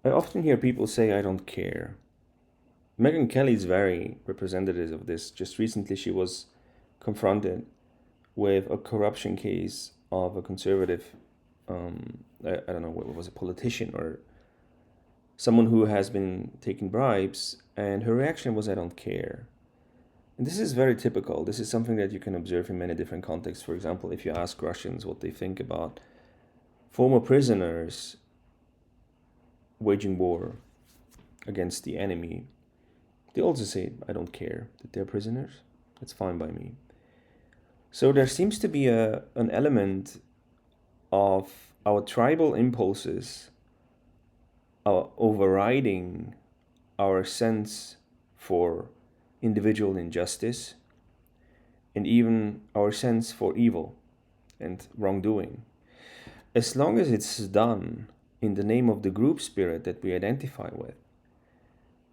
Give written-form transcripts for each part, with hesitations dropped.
I often hear people say, I don't care. Megyn Kelly is very representative of this. Just recently, she was confronted with a corruption case of a conservative, I don't know, what was a politician or someone who has been taking bribes, and her reaction was, I don't care. And this is very typical. This is something that you can observe in many different contexts. For example, if you ask Russians what they think about former prisoners waging war against the enemy, they also say, I don't care that they're prisoners. That's fine by me. So there seems to be an element of our tribal impulses overriding our sense for individual injustice and even our sense for evil and wrongdoing. As long as it's done in the name of the group spirit that we identify with,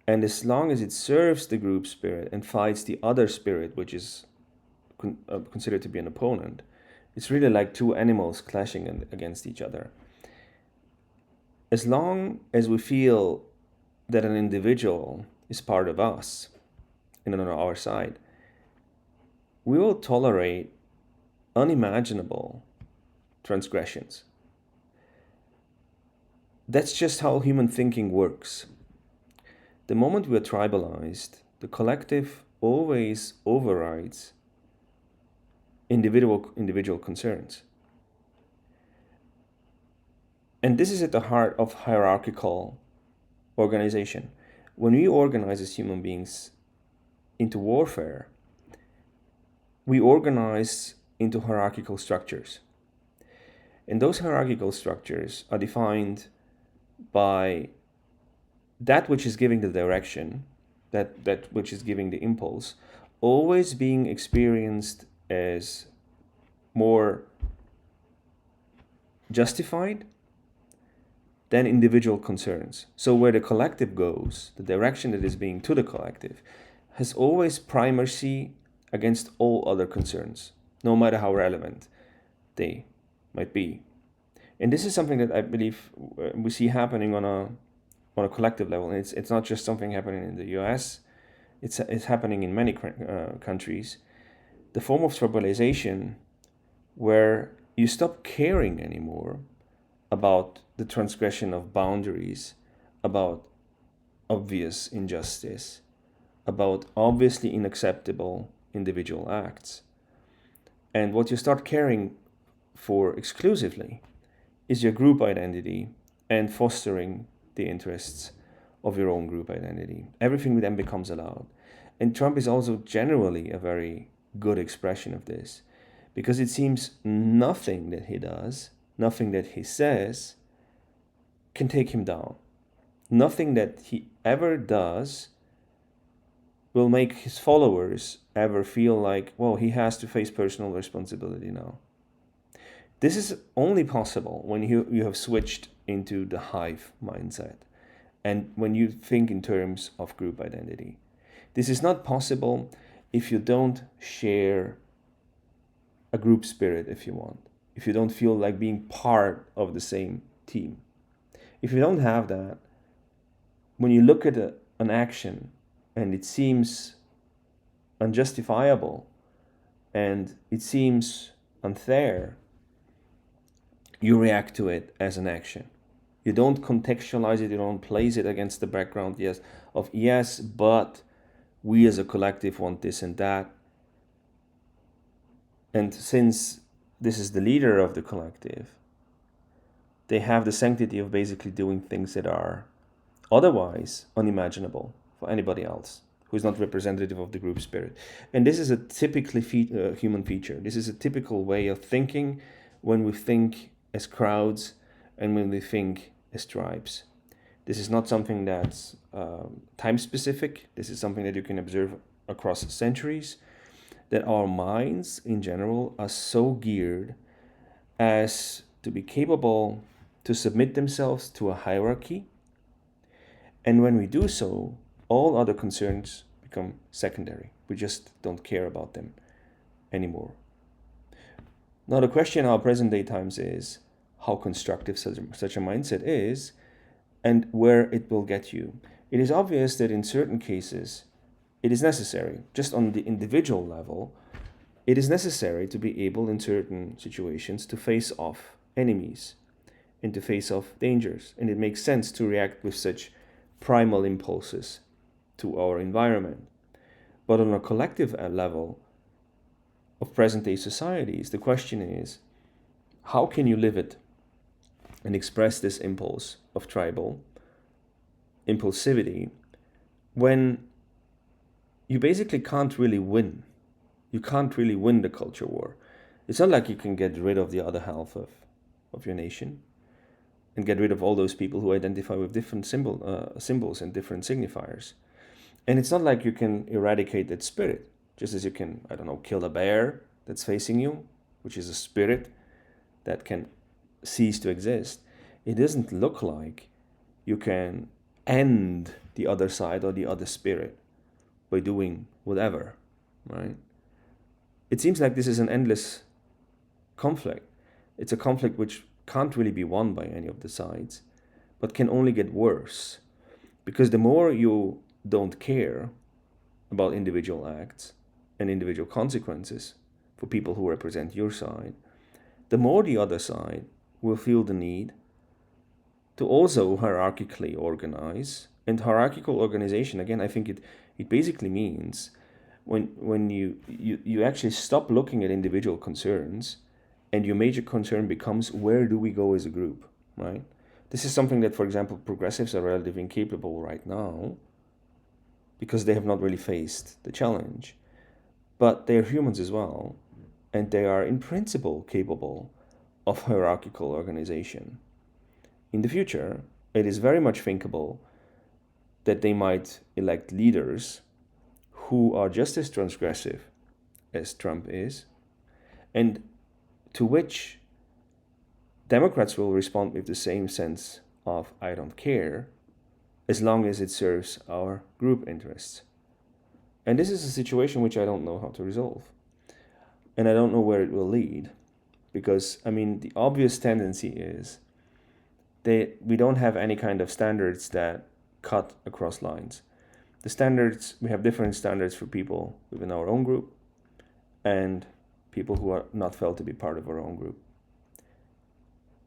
and as long as it serves the group spirit and fights the other spirit, which is considered to be an opponent, it's really like two animals clashing against each other. As long as we feel that an individual is part of us and on our side, we will tolerate unimaginable transgressions. That's just how human thinking works. The moment we are tribalized, the collective always overrides individual concerns. And this is at the heart of hierarchical organization. When we organize as human beings into warfare, we organize into hierarchical structures. And those hierarchical structures are defined by that which is giving the direction, that which is giving the impulse, always being experienced as more justified than individual concerns. So where the collective goes, the direction that is being to the collective, has always primacy against all other concerns, no matter how relevant they might be. And this is something that I believe we see happening on a collective level. And it's not just something happening in the US, it's happening in many countries. The form of tribalization where you stop caring anymore about the transgression of boundaries, about obvious injustice, about obviously unacceptable individual acts. And what you start caring for exclusively is your group identity and fostering the interests of your own group identity. Everything then becomes allowed. And Trump is also generally a very good expression of this, because it seems nothing that he does, nothing that he says, can take him down. Nothing that he ever does will make his followers ever feel like, well, he has to face personal responsibility now. This is only possible when you have switched into the hive mindset and when you think in terms of group identity. This is not possible if you don't share a group spirit, if you want, if you don't feel like being part of the same team. If you don't have that, when you look at an action and it seems unjustifiable and it seems unfair, you react to it as an action. You don't contextualize it, you don't place it against the background, yes, but we as a collective want this and that. And since this is the leader of the collective, they have the sanctity of basically doing things that are otherwise unimaginable for anybody else who is not representative of the group spirit. And this is a typically human feature. This is a typical way of thinking when we think as crowds and when we think as tribes. This is not something that's time specific. This is something that you can observe across centuries, that our minds in general are so geared as to be capable to submit themselves to a hierarchy. And when we do so, all other concerns become secondary. We just don't care about them anymore. Now, the question in our present day times is how constructive such a mindset is, and where it will get you. It is obvious that in certain cases, it is necessary, just on the individual level, it is necessary to be able in certain situations to face off enemies and to face off dangers. And it makes sense to react with such primal impulses to our environment. But on a collective level of present day societies, the question is, how can you live it and express this impulse of tribal impulsivity when you basically can't really win? You can't really win the culture war. It's not like you can get rid of the other half of your nation and get rid of all those people who identify with different symbols and different signifiers. And it's not like you can eradicate that spirit, just as you can, I don't know, kill a bear that's facing you, which is a spirit that can cease to exist. It doesn't look like you can end the other side or the other spirit by doing whatever, right? It seems like this is an endless conflict. It's a conflict which can't really be won by any of the sides, but can only get worse. Because the more you don't care about individual acts and individual consequences for people who represent your side, the more the other side will feel the need to also hierarchically organize. And hierarchical organization, again, I think it basically means when you actually stop looking at individual concerns and your major concern becomes, where do we go as a group, right? This is something that, for example, progressives are relatively incapable right now because they have not really faced the challenge. But they are humans as well, and they are in principle capable of hierarchical organization. In the future, it is very much thinkable that they might elect leaders who are just as transgressive as Trump is, and to which Democrats will respond with the same sense of I don't care, as long as it serves our group interests. And this is a situation which I don't know how to resolve. And I don't know where it will lead. Because, I mean, the obvious tendency is that we don't have any kind of standards that cut across lines. The standards, we have different standards for people within our own group and people who are not felt to be part of our own group.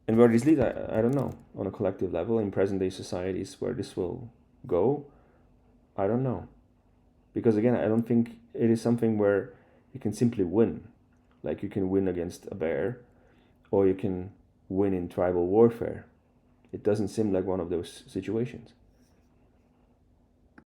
And where this leads, I don't know. On a collective level, in present day societies, where this will go, I don't know. Because again, I don't think it is something where you can simply win. Like you can win against a bear, or you can win in tribal warfare. It doesn't seem like one of those situations.